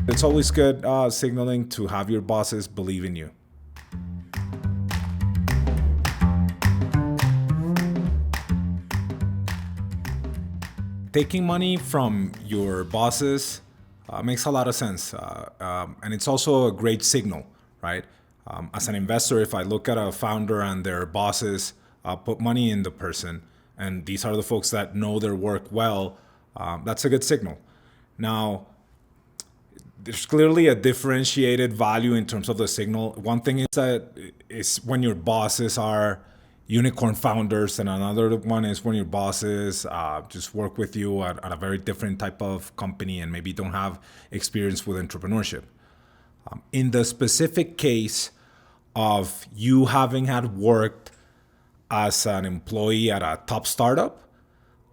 It's always good signaling to have your bosses believe in you. Taking money from your bosses makes a lot of sense. And it's also a great signal, right? As an investor, if I look at a founder and their bosses put money in the person, and these are the folks that know their work well, that's a good signal. Now, there's clearly a differentiated value in terms of the signal. One thing is that is when your bosses are unicorn founders, and another one is when your bosses just work with you at a very different type of company and maybe don't have experience with entrepreneurship. In the specific case of you having had worked as an employee at a top startup,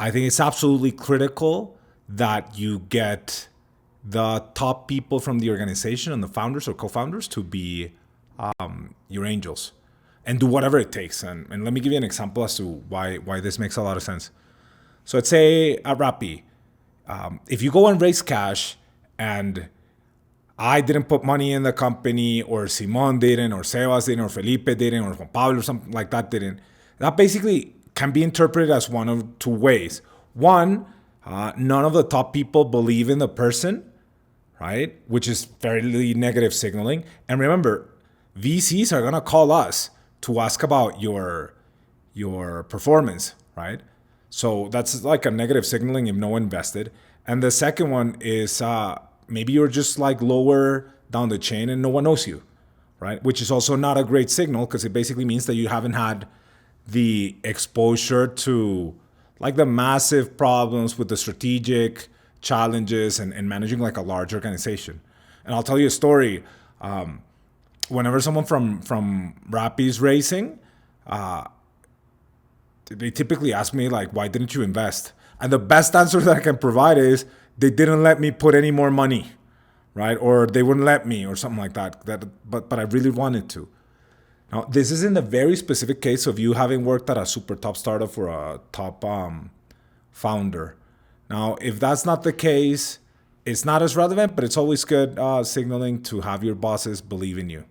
I think it's absolutely critical that you get the top people from the organization and the founders or co-founders to be your angels and do whatever it takes. And let me give you an example as to why this makes a lot of sense. So let's say at Rappi, if you go and raise cash and I didn't put money in the company, or Simon didn't, or Sebas didn't, or Felipe didn't, or Juan Pablo or something like that didn't, that basically can be interpreted as one of two ways. One, none of the top people believe in the person, right? Which is fairly negative signaling. And remember, VCs are gonna call us to ask about your performance, right? So that's like a negative signaling if no one invested. And the second one is maybe you're just like lower down the chain and no one knows you, right? Which is also not a great signal because it basically means that you haven't had the exposure to like the massive problems with the strategic challenges and managing like a large organization. And I'll tell you a story. Whenever someone from Rappi is racing, they typically ask me like, why didn't you invest? And the best answer that I can provide is they didn't let me put any more money, right? Or they wouldn't let me or something like that. But I really wanted to. Now, this is in the very specific case of you having worked at a super top startup for a top founder. Now, if that's not the case, it's not as relevant, but it's always good signaling to have your bosses believe in you.